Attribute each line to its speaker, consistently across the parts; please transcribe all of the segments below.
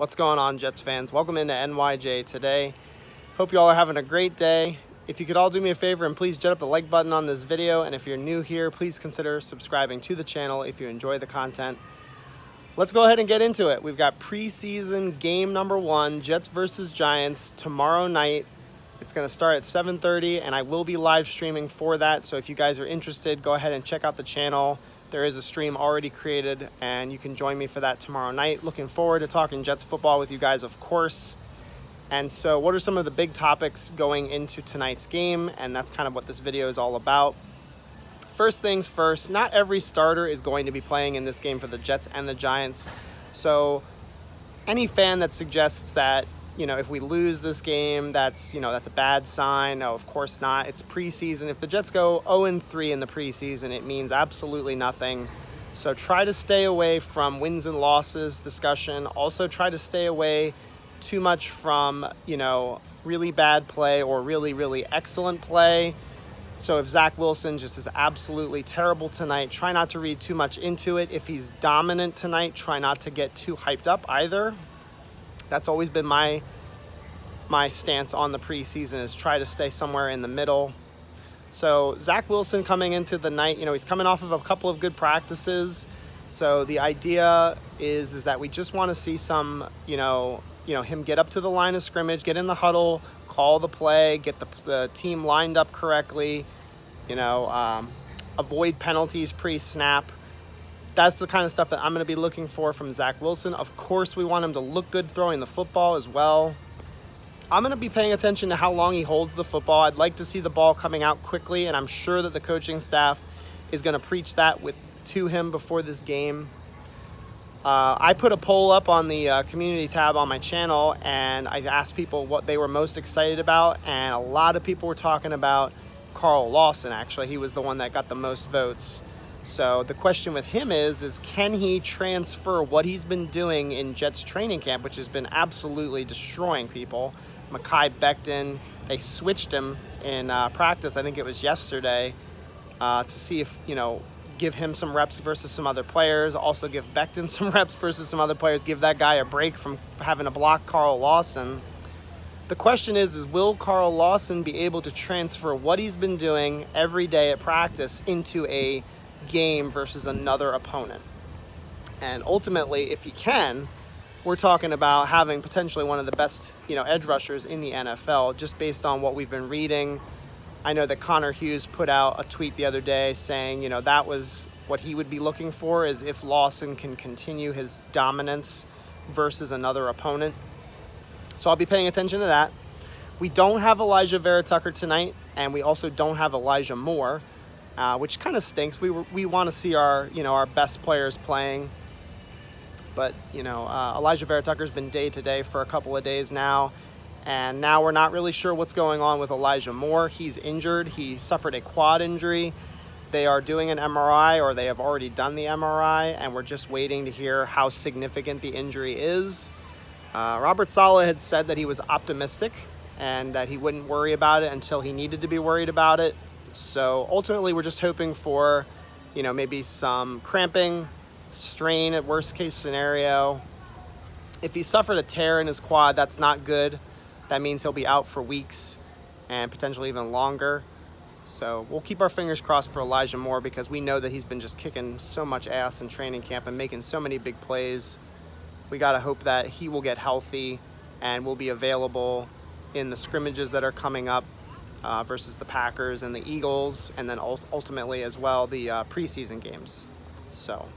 Speaker 1: What's going on, Jets fans? Welcome into NYJ today. Hope you all are having a great day. If you could all do me a favor and please jet up the like button on this video, and if you're new here, please consider subscribing to the channel if you enjoy the content. Let's go ahead and get into it. We've got preseason game number 1, Jets versus Giants, tomorrow night. It's going to start at 7:30, and I will be live streaming for that. So if you guys are interested, go ahead and check out the channel. There is a stream already created, and you can join me for that tomorrow night. Looking forward to talking Jets football with you guys, of course. And so what are some of the big topics going into tonight's game? And that's kind of what this video is all about. First things first, not every starter is going to be playing in this game for the Jets and the Giants. So any fan that suggests that, if we lose this game, that's a bad sign. No, of course not. It's preseason. If the Jets go 0-3 in the preseason, it means absolutely nothing. So try to stay away from wins and losses discussion. Also try to stay away too much from, really bad play or really, really excellent play. So if Zach Wilson just is absolutely terrible tonight, try not to read too much into it. If he's dominant tonight, try not to get too hyped up either. That's always been my stance on the preseason, is try to stay somewhere in the middle. So Zach Wilson coming into the night, he's coming off of a couple of good practices. So the idea is that we just want to see some, him get up to the line of scrimmage, get in the huddle, call the play, get the team lined up correctly, avoid penalties pre-snap. That's the kind of stuff that I'm going to be looking for from Zach Wilson. Of course, we want him to look good throwing the football as well. I'm going to be paying attention to how long he holds the football. I'd like to see the ball coming out quickly, and I'm sure that the coaching staff is going to preach that to him before this game. I put a poll up on the community tab on my channel, and I asked people what they were most excited about, and a lot of people were talking about Carl Lawson, actually. He was the one that got the most votes. So the question with him is can he transfer what he's been doing in Jets training camp, which has been absolutely destroying people? Mekhi Becton, they switched him in practice, I think it was yesterday, to see if, give him some reps versus some other players. Also give Becton some reps versus some other players. Give that guy a break from having to block Carl Lawson. The question is will Carl Lawson be able to transfer what he's been doing every day at practice into a game versus another opponent? And ultimately, if he can, we're talking about having potentially one of the best, edge rushers in the NFL, just based on what we've been reading. I know that Connor Hughes put out a tweet the other day saying, that was what he would be looking for, is if Lawson can continue his dominance versus another opponent. So I'll be paying attention to that. We don't have Elijah Vera-Tucker tonight, and we also don't have Elijah Moore, which kind of stinks. We want to see our best players playing. But, Elijah Vera-Tucker's been day-to-day for a couple of days now. And now we're not really sure what's going on with Elijah Moore. He's injured. He suffered a quad injury. They are doing an MRI, or they have already done the MRI, and we're just waiting to hear how significant the injury is. Robert Saleh had said that he was optimistic and that he wouldn't worry about it until he needed to be worried about it. So ultimately, we're just hoping for, maybe some cramping, strain at worst case scenario. If he suffered a tear in his quad, that's not good. That means he'll be out for weeks and potentially even longer. So we'll keep our fingers crossed for Elijah Moore, because we know that he's been just kicking so much ass in training camp and making so many big plays. We got to hope that he will get healthy and will be available in the scrimmages that are coming up versus the Packers and the Eagles, and then ultimately as well the preseason games. So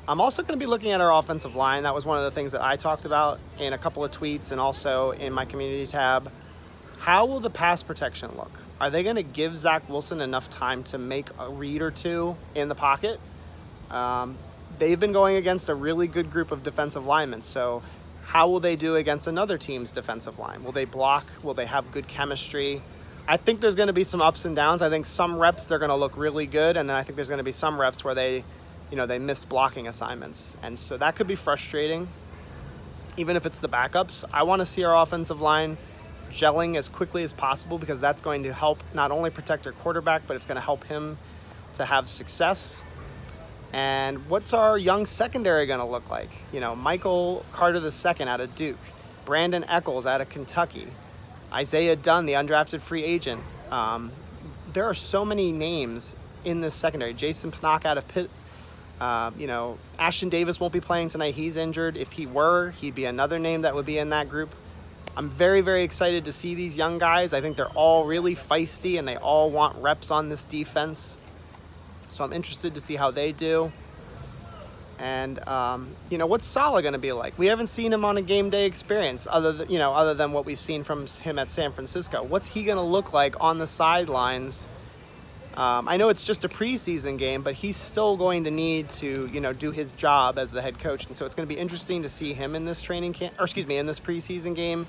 Speaker 1: I'm also going to be looking at our offensive line. That was one of the things that I talked about in a couple of tweets and also in my community tab. How will the pass protection look? Are they going to give Zach Wilson enough time to make a read or two in the pocket? They've been going against a really good group of defensive linemen. So how will they do against another team's defensive line? Will they block? Will they have good chemistry? I think there's going to be some ups and downs. I think some reps they're going to look really good, and then I think there's going to be some reps where they miss blocking assignments. And so that could be frustrating, even if it's the backups. I want to see our offensive line gelling as quickly as possible, because that's going to help not only protect our quarterback, but it's going to help him to have success. And what's our young secondary going to look like? You know, Michael Carter II out of Duke, Brandon Eccles out of Kentucky, Isaiah Dunn, the undrafted free agent. There are so many names in this secondary. Jason Pinnock out of Pitt. You know, Ashton Davis won't be playing tonight. He's injured. If he were, he'd be another name that would be in that group. I'm very, very excited to see these young guys. I think they're all really feisty and they all want reps on this defense. So I'm interested to see how they do. And, you know, what's Saleh going to be like? We haven't seen him on a game day experience other than what we've seen from him at San Francisco. What's he going to look like on the sidelines? I know it's just a preseason game, but he's still going to need to, you know, do his job as the head coach. And so it's going to be interesting to see him in this in this preseason game,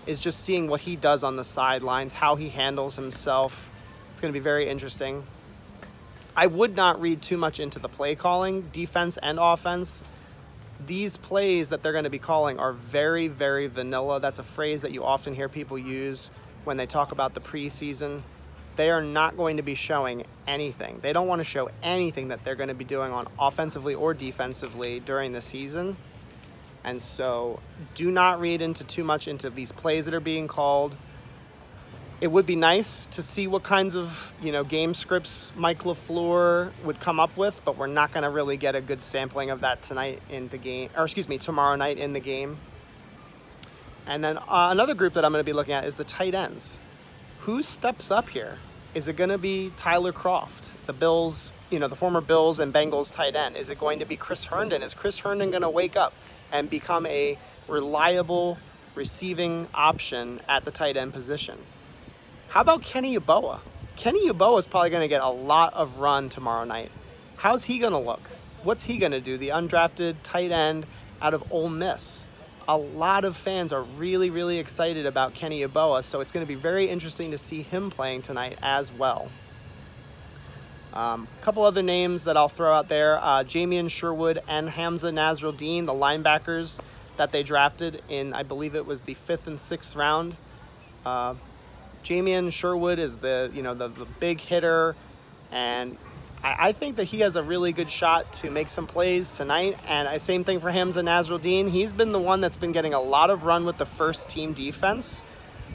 Speaker 1: is just seeing what he does on the sidelines, how he handles himself. It's going to be very interesting. I would not read too much into the play calling, defense and offense. These plays that they're going to be calling are very, very vanilla. That's a phrase that you often hear people use when they talk about the preseason. They are not going to be showing anything. They don't want to show anything that they're going to be doing on offensively or defensively during the season. And so do not read into too much into these plays that are being called. It would be nice to see what kinds of, you know, game scripts Mike LaFleur would come up with, but we're not going to really get a good sampling of that tomorrow night in the game. And then another group that I'm going to be looking at is the tight ends. Who steps up here? Is it going to be Tyler Kroft, the Bills, you know, the former Bills and Bengals tight end? Is it going to be Chris Herndon? Is Chris Herndon going to wake up and become a reliable receiving option at the tight end position? How about Kenny Yeboah? Kenny Yeboah is probably going to get a lot of run tomorrow night. How's he going to look? What's he going to do? The undrafted tight end out of Ole Miss. A lot of fans are really, really excited about Kenny Yeboah, so it's going to be very interesting to see him playing tonight as well. A couple other names that I'll throw out there. Jamian Sherwood and Hamza Nasruddin, the linebackers that they drafted in, I believe it was the 5th and 6th round. Jamian Sherwood is the big hitter, and I think that he has a really good shot to make some plays tonight. And same thing for Hamza Nasruddin. He's been the one that's been getting a lot of run with the first team defense.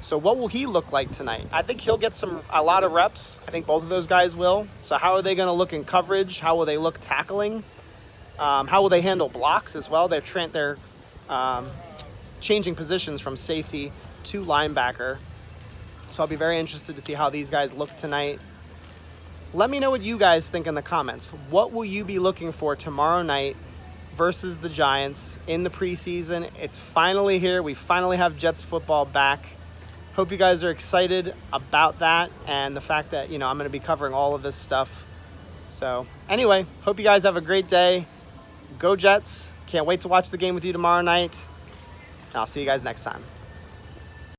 Speaker 1: So what will he look like tonight? I think he'll get a lot of reps. I think both of those guys will. So how are they going to look in coverage? How will they look tackling? How will they handle blocks as well? They're changing positions from safety to linebacker. So I'll be very interested to see how these guys look tonight. Let me know what you guys think in the comments. What will you be looking for tomorrow night versus the Giants in the preseason? It's finally here. We finally have Jets football back. Hope you guys are excited about that and the fact that, I'm going to be covering all of this stuff. So anyway, hope you guys have a great day. Go Jets. Can't wait to watch the game with you tomorrow night. And I'll see you guys next time.